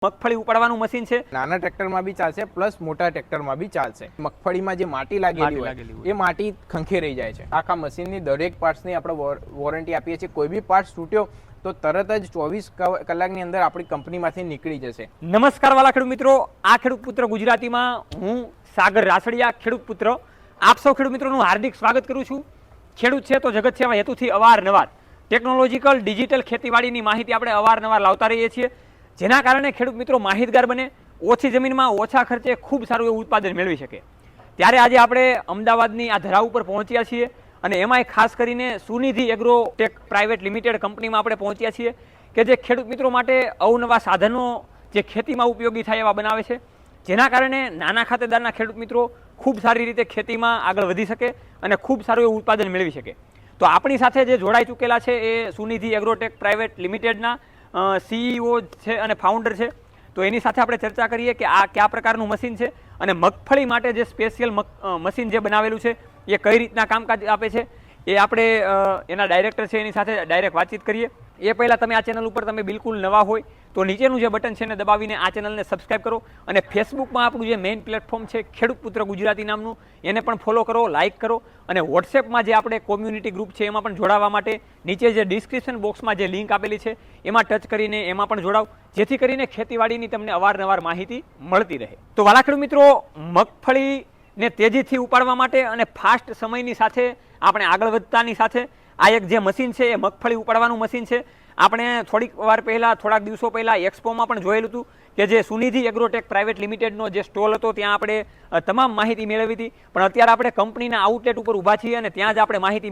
મગફળી ઉપાડવાનું મશીન છે, નાના ટ્રેક્ટરમાં બી ચાલશે પ્લસ મોટા ટ્રેક્ટરમાં બી ચાલશે. મગફળીમાં જે માટી લાગેલી હોય એ માટી ખંખેરાઈ જાય છે. આખા મશીનની દરેક પાર્ટ્સની આપણે વોરંટી આપીએ છીએ. કોઈ બી પાર્ટ્સ તૂટ્યો તો તરત જ 24 કલાકની અંદર આપણી કંપનીમાંથી નીકળી જશે. નમસ્કાર વાલા ખેડૂત મિત્રો, આ ખેડૂત પુત્ર ગુજરાતીમાં હું સાગર રાસડિયા ખેડૂત પુત્ર આપ સૌ ખેડૂત મિત્રોનું હાર્દિક સ્વાગત કરું છું. ખેડૂત છે તો જગત સેવા હેતુથી અવારનવાર ટેકનોલોજીકલ ડિજિટલ ખેતીવાડીની માહિતી આપણે અવારનવાર લાવતા રહીએ છીએ, જેના કારણે ખેડૂત મિત્રો માહિતગાર બને, ઓછી જમીનમાં ઓછા ખર્ચે ખૂબ સારું એવું ઉત્પાદન મેળવી શકે. ત્યારે આજે આપણે અમદાવાદની આ ધરા ઉપર પહોંચ્યા છીએ અને એમાંય ખાસ કરીને સુનિધિ એગ્રોટેક પ્રાઇવેટ લિમિટેડ કંપનીમાં આપણે પહોંચ્યા છીએ કે જે ખેડૂત મિત્રો માટે અવનવા સાધનો જે ખેતીમાં ઉપયોગી થાય એવા બનાવે છે, જેના કારણે નાના ખાતેદારના ખેડૂત મિત્રો ખૂબ સારી રીતે ખેતીમાં આગળ વધી શકે અને ખૂબ સારું એવું ઉત્પાદન મેળવી શકે. તો આપણી સાથે જે જોડાઈ ચૂકેલા છે એ સુનિધિ એગ્રોટેક પ્રાઇવેટ લિમિટેડના CEO છે અને ફાઉન્ડર છે. તો એની સાથે આપણે ચર્ચા કરીએ કે આ કયા પ્રકારનું મશીન છે અને મગફળી માટે જે સ્પેશિયલ મશીન જે બનાવેલું છે એ કઈ રીતના કામકાજ આપે છે એ આપણે એના ડાયરેક્ટર છે એની સાથે ડાયરેક્ટ વાતચીત કરીએ. એ પહેલાં તમે આ ચેનલ ઉપર તમે બિલકુલ નવા હોય તો નીચેનું જે બટન છે એને દબાવીને આ ચેનલને સબસ્ક્રાઈબ કરો અને ફેસબુકમાં આપણું જે મેઇન પ્લેટફોર્મ છે ખેડૂત પુત્ર ગુજરાતી નામનું એને પણ ફોલો કરો, લાઇક કરો અને વોટ્સએપમાં જે આપણે કોમ્યુનિટી ગ્રુપ છે એમાં પણ જોડાવા માટે નીચે જે ડિસ્ક્રિપ્શન બોક્સમાં જે લિંક આપેલી છે એમાં ટચ કરીને એમાં પણ જોડાવ, જેથી કરીને ખેતીવાડીની તમને અવારનવાર માહિતી મળતી રહે. તો વાલા ખેડૂત મિત્રો, મગફળીને તેજીથી ઉપાડવા માટે અને ફાસ્ટ સમયની સાથે આપણે આગળ વધતાની સાથે આ એક જે મશીન છે એ મગફળી ઉપાડવાનું મશીન છે. આપણે થોડાક દિવસો પહેલાં એક્સપોમાં પણ જોયેલું હતું કે જે સુનિધિ એગ્રોટેક પ્રાઇવેટ લિમિટેડનો જે સ્ટોલ હતો ત્યાં આપણે તમામ માહિતી મેળવી હતી, પણ અત્યારે આપણે કંપનીના આઉટલેટ ઉપર ઊભા છીએ અને ત્યાં જ આપણે માહિતી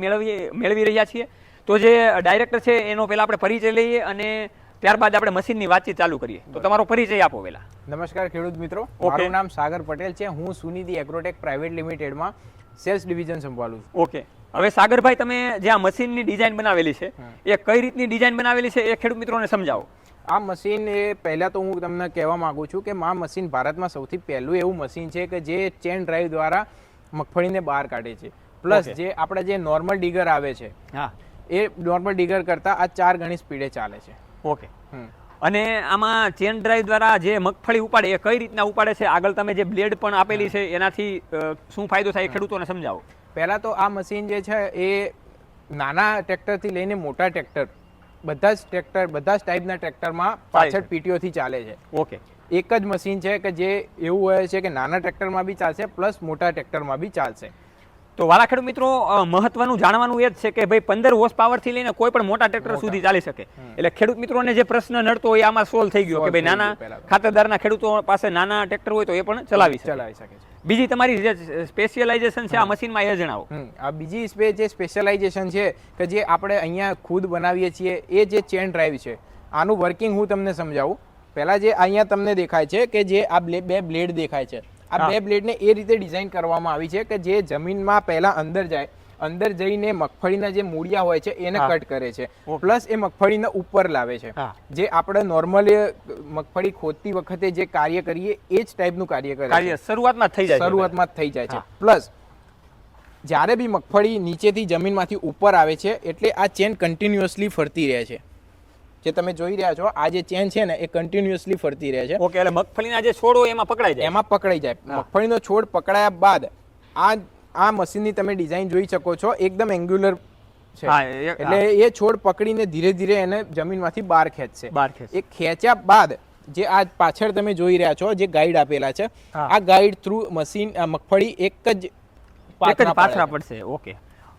મેળવી રહ્યા છીએ. તો જે ડાયરેક્ટર છે એનો પહેલાં આપણે પરિચય લઈએ અને ત્યારબાદ આપણે મશીનની વાતચીત ચાલુ કરીએ. તો તમારો પરિચય આપો પહેલા. નમસ્કાર ખેડૂત મિત્રો, મારું નામ સાગર પટેલ છે. હું સુનિધિ એગ્રોટેક પ્રાઇવેટ લિમિટેડમાં સેલ્સ ડિવિઝન સંભાળું છું. ઓકે, હવે સાગરભાઈ, તમે જે આ મશીનની ડિઝાઇન બનાવેલી છે એ કઈ રીતની ડિઝાઇન બનાવેલી છે એ ખેડૂત મિત્રોને સમજાવો. આ મશીન એ પહેલાં તો હું તમને કહેવા માંગુ છું કે આ મશીન ભારતમાં સૌથી પહેલું એવું મશીન છે કે જે ચેન ડ્રાઈવ દ્વારા મગફળીને બહાર કાઢે છે. પ્લસ જે આપણે જે નોર્મલ ડીગર આવે છે એ નોર્મલ ડીગર કરતાં આ 4 ગણી સ્પીડે ચાલે છે. ઓકે, અને આમાં ચેન ડ્રાઈવ દ્વારા જે મગફળી ઉપાડે એ કઈ રીતના ઉપાડે છે? આગળ તમે જે બ્લેડ પણ આપેલી છે એનાથી શું ફાયદો થાય ખેડૂતોને સમજાવો. પહેલાં તો આ મશીન જે છે એ નાના ટ્રેક્ટરથી લઈને મોટા ટ્રેક્ટર બધા જ ટાઈપના ટ્રેક્ટરમાં પાછળ પીટીઓથી ચાલે છે. ઓકે, એક જ મશીન છે કે જે એવું હોય છે કે નાના ટ્રેક્ટરમાં બી ચાલશે પ્લસ મોટા ટ્રેક્ટરમાં બી ચાલશે. તો વાલા ખેડૂત મિત્રો, મહત્વનું જાણવાનું એ જ છે કે ભાઈ 15 હોર્સ પાવરથી લઈને કોઈ પણ મોટા ટ્રેક્ટર સુધી ચાલી શકે. એટલે ખેડૂત મિત્રોને જે પ્રશ્ન નડતો હોય આમાં સોલ્વ થઈ ગયો કે ભાઈ નાના ખાતેદારના ખેડૂતો પાસે નાના ટ્રેક્ટર હોય તો એ પણ ચલાવી શકે છે. બીજી તમારી જે સ્પેશિયલાઇઝેશન છે આ મશીનમાં એ જણાવો. આ બીજી જે સ્પેશિયલાઇઝેશન છે કે જે આપણે અહીંયા ખુદ બનાવીએ છીએ એ જે ચેન ડ્રાઈવ છે, આનું વર્કિંગ હું તમને સમજાવું. પહેલાં જે અહીંયા તમને દેખાય છે કે જે આ બે બ્લેડ દેખાય છે, આ બે બ્લેડને એ રીતે ડિઝાઇન કરવામાં આવી છે કે જે જમીનમાં પહેલા અંદર જઈને મગફળીના જે મૂળિયા હોય છે એને કટ કરે છે, પ્લસ એ મગફળીને ઉપર લાવે છે. જે આપણે નોર્મલી મગફળી ખોદતી વખતે જે કાર્ય કરીએ એ જ ટાઈપનું કાર્ય કરે છે. શરૂઆતમાં જ થઈ જાય છે. પ્લસ જ્યારે બી મગફળી નીચેથી જમીનમાંથી ઉપર આવે છે એટલે આ ચેન કન્ટિન્યુઅસલી ફરતી રહે છે. જે તમે જોઈ રહ્યા છો આ જે ચેન છે ને એ કન્ટિન્યુઅસલી ફરતી રહે છે. ઓકે, એટલે મગફળીના જે છોડ હોય એમાં પકડાઈ જાય. મગફળીનો છોડ પકડાયા બાદ આ મશીનની તમે ડિઝાઇન જોઈ શકો છો, એકદમ એંગ્યુલર છે. એટલે એ છોડ પકડીને ધીરે ધીરે એને જમીનમાંથી બહાર ખેંચશે. એ ખેંચ્યા બાદ જે આ પાછળ તમે જોઈ રહ્યા છો જે ગાઈડ આપેલા છે, આ ગાઈડ થ્રુ મગફળી એક જ પાથરા પડશે. ઓકે,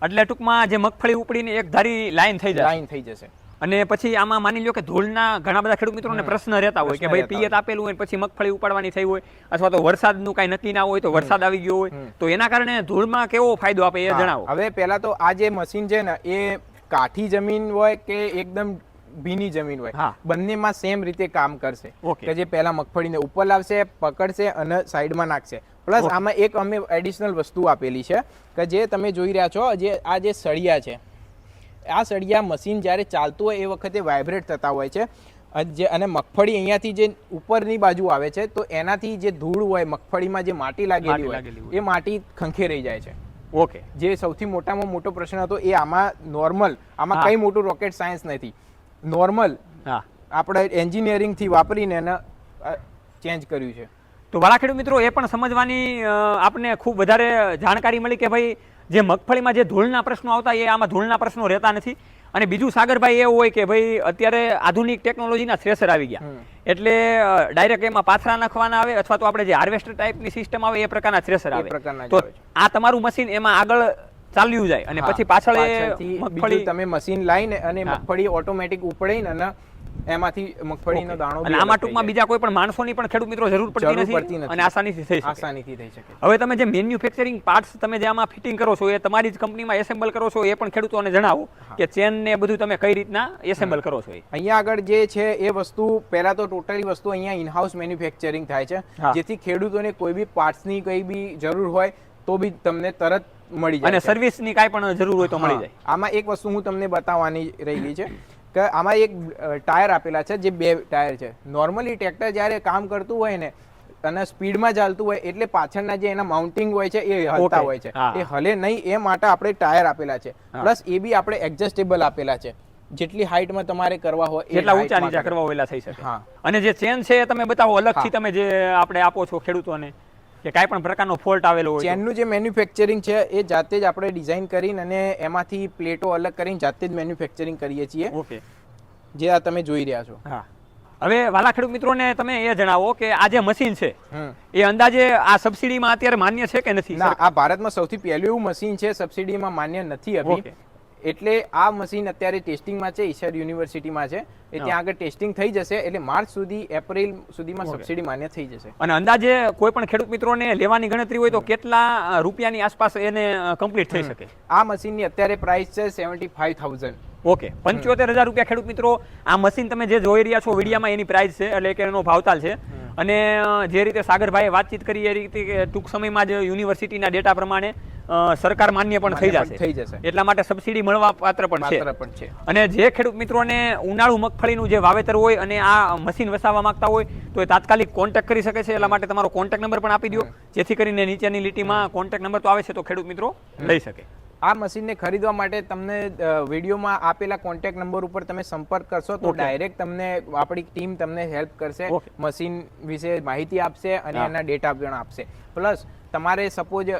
એટલે ટૂંકમાં જે મગફળી ઉપડીને એક ધારી લાઈન થઈ જશે. અને પછી આમાં માની લો કે ધૂળના ઘણા બધા ખેડૂત મિત્રોને પ્રશ્ન રહેતા હોય કે ભાઈ પિયત આપેલું હોય પછી મગફળી ઉપાડવાની થઈ હોય અથવા તો વરસાદનું કાંઈ નક્કી ના હોય તો વરસાદ આવી ગયો હોય તો એના કારણે ધૂળમાં કેવો ફાયદો આપે એ જણાવો. હવે પહેલા તો આ જે મશીન છે ને એ કાઠી જમીન હોય કે એકદમ ભીની જમીન હોય, બંનેમાં સેમ રીતે કામ કરશે. કે જે પહેલા મગફળીને ઉપર લાવશે, પકડશે અને સાઈડમાં નાખશે. પ્લસ આમાં એક અમે એડિશનલ વસ્તુ આપેલી છે કે જે તમે જોઈ રહ્યા છો, જે આ જે સળિયા છે, આ સળિયા મશીન જ્યારે ચાલતું હોય એ વખતે વાઇબ્રેટ થતા હોય છે અને મગફળી અહીંયાથી જે ઉપરની બાજુ આવે છે તો એનાથી જે ધૂળ હોય મગફળીમાં જે માટી લાગેલી હોય એ માટી ખંખેરાઈ જાય છે. ઓકે, જે સૌથી મોટામાં મોટો પ્રશ્ન હતો એ આમાં કઈ મોટું રોકેટ સાયન્સ નથી, નોર્મલ આપણે એન્જિનિયરિંગથી વાપરીને ચેન્જ કર્યું છે. તો વાલા ખેડૂત મિત્રો એ પણ સમજવાની આપને ખૂબ વધારે જાણકારી મળી કે ભાઈ જે મગફળીમાં જે ધૂળના પ્રશ્નો આવતા એ આમાં ધૂળના પ્રશ્નો રહેતા નથી. અને બીજું સાગરભાઈ એવું હોય કે ભાઈ અત્યારે આધુનિક ટેકનોલોજીના થ્રેસર આવી ગયા એટલે ડાયરેક્ટ એમાં પાથરા નાખવાના આવે અથવા તો આપણે જે હાર્વેસ્ટર ટાઈપની સિસ્ટમ આવે એ પ્રકારના થ્રેસર આવે. તો આ તમારું મશીન એમાં આગળ ચાલ્યું જાય અને પછી પાછળ મગફળી તમે મશીન લાવીને અને મગફળી ઓટોમેટિક ઉપડીને અને એમાંથી મગફળીનો દાણો અને આમાં ટૂંકમાં બીજા કોઈ પણ માણસોની પણ ખેડૂત મિત્રો જરૂર પડતી નથી અને આસાનીથી થઈ શકે. હવે તમે જે મેન્યુફેક્ચરિંગ પાર્ટ્સ તમે જે આમાં ફિટિંગ કરો છો એ તમારી જ કંપનીમાં એસેમ્બલ કરો છો એ પણ ખેડૂતોને જણાવો કે ચેન ને બધું તમે કઈ રીતના એસેમ્બલ કરો છો. અહીંયા આગળ જે છે એ વસ્તુ પહેલા તો ટોટલી વસ્તુ અહીંયા ઇનહાઉસ મેન્યુફેક્ચરિંગ થાય છે જેથી ખેડૂતોને કોઈ બી પાર્ટ્સની કઈ બી જરૂર હોય તો બી તમને તરત મળી જાય અને સર્વિસની કાંઈ પણ જરૂર હોય તો મળી જાય. આમાં એક વસ્તુ હું તમને બતાવવાની રહેલી છે કે આમાં એક ટાયર આપેલા છે જે 2 ટાયર છે. નોર્મલી ટ્રેક્ટર જ્યારે કામ કરતું હોય ને અને સ્પીડમાં ચાલતું હોય એટલે પાછળના જે એના માઉન્ટિંગ હોય છે એ હલતા હોય છે, એ હલે નહીં એ માટે આપણે ટાયર આપેલા છે. પ્લસ એ બી આપણે એડજસ્ટેબલ આપેલા છે, જેટલી હાઈટમાં તમારે કરવા હોય એટલા ઊંચા નીચા કરવા હોય થઈ શકે. અને જે ચેન છે તમે બતાવો અલગથી તમે જે આપણે આપો છો ખેડૂતોને કે કાંઈ પણ પ્રકારનો ફોલ્ટ આવેલો હોય. ચેનનું જે મેન્યુફેક્ચરિંગ છે એ જાતે જ આપણે ડિઝાઇન કરીને અને એમાંથી પ્લેટો અલગ કરીને જાતે જ મેન્યુફેક્ચરિંગ કરીએ છીએ. ઓકે, જે આ તમે જોઈ રહ્યા છો. હા, હવે વાલા ખેડૂત મિત્રોને તમે એ જણાવો કે આ જે મશીન છે એ અંદાજે આ સબસિડીમાં અત્યારે માન્ય છે કે નથી? ના, આ ભારતમાં સૌથી પહેલું એવું મશીન છે સબસિડીમાં માન્ય નથી અભી. એટલે આ મશીન અત્યારે ટેસ્ટિંગમાં છે, ઈશર યુનિવર્સિટીમાં છે. એ ત્યાં આગળ ટેસ્ટિંગ થઈ જશે એટલે માર્ચ સુધી એપ્રિલ સુધીમાં સબસિડી માન્ય થઈ જશે. અને અંદાજે કોઈ પણ ખેડૂત મિત્રોને લેવાની ગણતરી હોય તો કેટલા રૂપિયાની આસપાસ એને કમ્પ્લીટ થઈ શકે? આ મશીનની અત્યારે પ્રાઇસ છે 75,000. ઓકે, 75,000 રૂપિયા ખેડૂત મિત્રો. આ મશીન તમે જે જોઈ રહ્યા છો વિડીયામાં એની પ્રાઇસ છે એટલે કે એનો ભાવતાલ છે. અને જે રીતે સાગરભાઈએ વાતચીત કરી એ રીતે કે ટૂંક સમયમાં જ યુનિવર્સિટીના ડેટા પ્રમાણે સરકાર માન્ય પણ થઈ જશે. એટલા માટે સબસિડી મળવા પાત્ર પણ છે. અને જે ખેડૂત મિત્રોને ઉનાળુ મગફળીનું જે વાવેતર હોય અને આ મશીન વસાવવા માંગતા હોય તો એ તાત્કાલિક કોન્ટેક્ટ કરી શકે છે. એટલા માટે તમારો કોન્ટેક્ટ નંબર પણ આપી દો જેથી કરીને નીચેની લીટીમાં કોન્ટેક્ટ નંબર તો આવે છે તો ખેડૂત મિત્રો લઈ શકે. આ મશીનને ખરીદવા માટે તમને વિડીયોમાં આપેલા કોન્ટેક્ટ નંબર ઉપર તમે સંપર્ક કરશો તો ડાયરેક્ટ તમને આપણી ટીમ તમને હેલ્પ કરશે, મશીન વિશે માહિતી આપશે અને એના ડેટા પણ આપશે. પ્લસ તમારે સપોઝ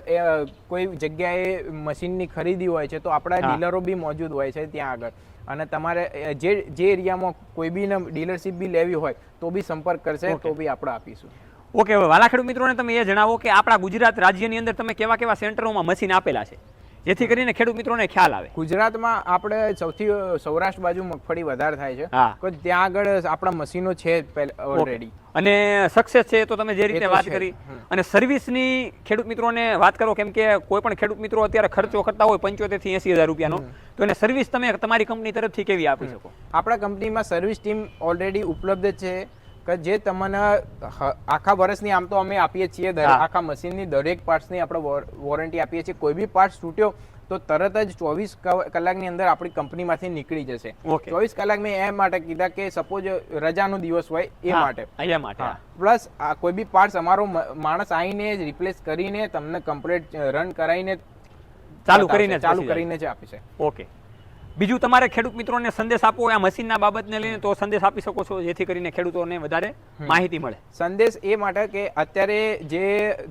કોઈ જગ્યાએ મશીનની ખરીદી હોય છે તો આપણા ડીલરો બી મોજૂદ હોય છે ત્યાં આગળ. અને તમારે જે એરિયામાં કોઈ બી ડીલરશીપ બી લેવી હોય તો બી સંપર્ક કરશે તો બી આપણે આપીશું. ઓકે, હવે વાલા ખેડૂત મિત્રોને તમે એ જણાવો કે આપણા ગુજરાત રાજ્યની અંદર તમે કેવા કેવા સેન્ટરોમાં મશીન આપેલા છે જેથી કરીને ખેડૂત મિત્રોને ખ્યાલ આવે. ગુજરાતમાં આપણે સૌથી સૌરાષ્ટ્ર બાજુ મગફળી વધારે થાય છે, ત્યાં આગળ આપણા મશીનો છે ઓલરેડી અને સક્સેસ છે. તો તમે જે રીતે વાત કરી અને સર્વિસની ખેડૂત મિત્રોને વાત કરો, કેમ કે કોઈ પણ ખેડૂત મિત્રો અત્યારે ખર્ચો કરતા હોય 75,000 થી 80,000 રૂપિયાનો, તો એને સર્વિસ તમે તમારી કંપની તરફથી કેવી આપી શકો? આપણા કંપનીમાં સર્વિસ ટીમ ઓલરેડી ઉપલબ્ધ છે કે જે તમને આખા વર્ષની આમ તો અમે આપીએ છીએ આખા મશીનની દરેક પાર્ટ્સની આપણે વોરંટી આપીએ છીએ. કોઈ બી પાર્ટ્સ તૂટ્યો તો તરત જ 24 કલાકની અંદર આપણી કંપનીમાંથી નીકળી જશે. 24 કલાક મેં એ માટે કીધા કે સપોઝ રજાનો દિવસ હોય એ માટે. પ્લસ કોઈ બી પાર્ટ્સ અમારો માણસ આવીને રિપ્લેસ કરીને તમને કમ્પ્લીટ રન કરાવીને ચાલુ કરીને જ આપી છે. ઓકે, બીજું તમારે ખેડૂત મિત્રોને સંદેશ આપવો આ મશીનના બાબતને લઈને તો સંદેશ આપી શકો છો જેથી કરીને ખેડૂતોને વધારે માહિતી મળે. સંદેશ એ માટે કે અત્યારે જે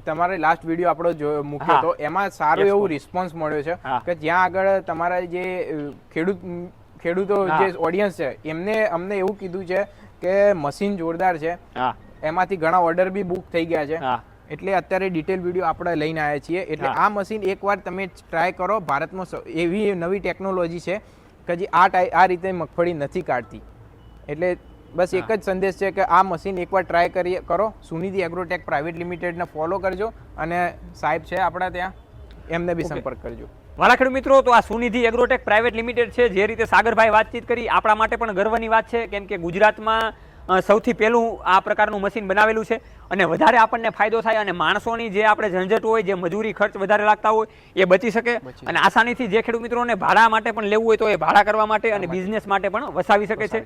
તમારે લાસ્ટ વિડીયો આપણો મૂક્યો હતો એમાં સારો એવું રિસ્પોન્સ મળ્યો છે કે જ્યાં આગળ તમારા જે ખેડૂતો જે ઓડિયન્સ છે એમને અમને એવું કીધું છે કે મશીન જોરદાર છે, એમાંથી ઘણા ઓર્ડર બી બુક થઈ ગયા છે. એટલે અત્યારે ડિટેલ વિડીયો આપણે લઈને આવ્યા છીએ. એટલે આ મશીન એકવાર તમે ટ્રાય કરો. ભારતમાં એવી નવી ટેકનોલોજી છે કે જે આ રીતે મગફળી નથી કાઢતી. એટલે બસ એક જ સંદેશ છે કે આ મશીન એકવાર ટ્રાય કરો. સુનિધિ એગ્રોટેક પ્રાઇવેટ લિમિટેડને ફોલો કરજો અને સાહેબ છે આપણા ત્યાં એમને બી સંપર્ક કરજો. વાલા ખેડૂત મિત્રો, તો આ સુનિધિ એગ્રોટેક પ્રાઇવેટ લિમિટેડ છે. જે રીતે સાગરભાઈ વાતચીત કરી આપણા માટે પણ ગર્વની વાત છે, કેમ કે ગુજરાતમાં સૌથી પહેલું આ પ્રકારનું મશીન બનાવેલું છે અને વધારે આપણને ફાયદો થાય અને માણસોની જે આપણે ઝંઝટ હોય, જે મજૂરી ખર્ચ વધારે લાગતા હોય એ બચી શકે અને આસાનીથી જે ખેડૂત મિત્રોને ભાડા માટે પણ લેવું હોય તો એ ભાડા કરવા માટે અને બિઝનેસ માટે પણ વસાવી શકે છે.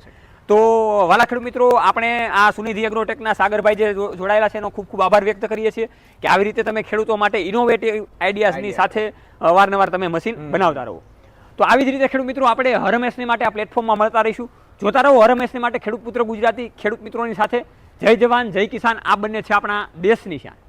તો વાલા ખેડૂત મિત્રો, આપણે આ સુનિધિ એગ્રોટેકના સાગરભાઈ જે જોડાયેલા છે એનો ખૂબ ખૂબ આભાર વ્યક્ત કરીએ છીએ કે આવી રીતે તમે ખેડૂતો માટે ઇનોવેટિવ આઈડિયાઝની સાથે અવારનવાર તમે મશીન બનાવતા રહો. તો આવી જ રીતે ખેડૂત મિત્રો આપણે હર હંમેશની માટે આ પ્લેટફોર્મમાં મળતા રહીશું. જોતા રહો હર હંમેશની માટે ખેડૂત પુત્ર ગુજરાતી. ખેડૂત મિત્રોની સાથે જય જવાન જય કિસાન આ બંને છે આપણા દેશની શાન.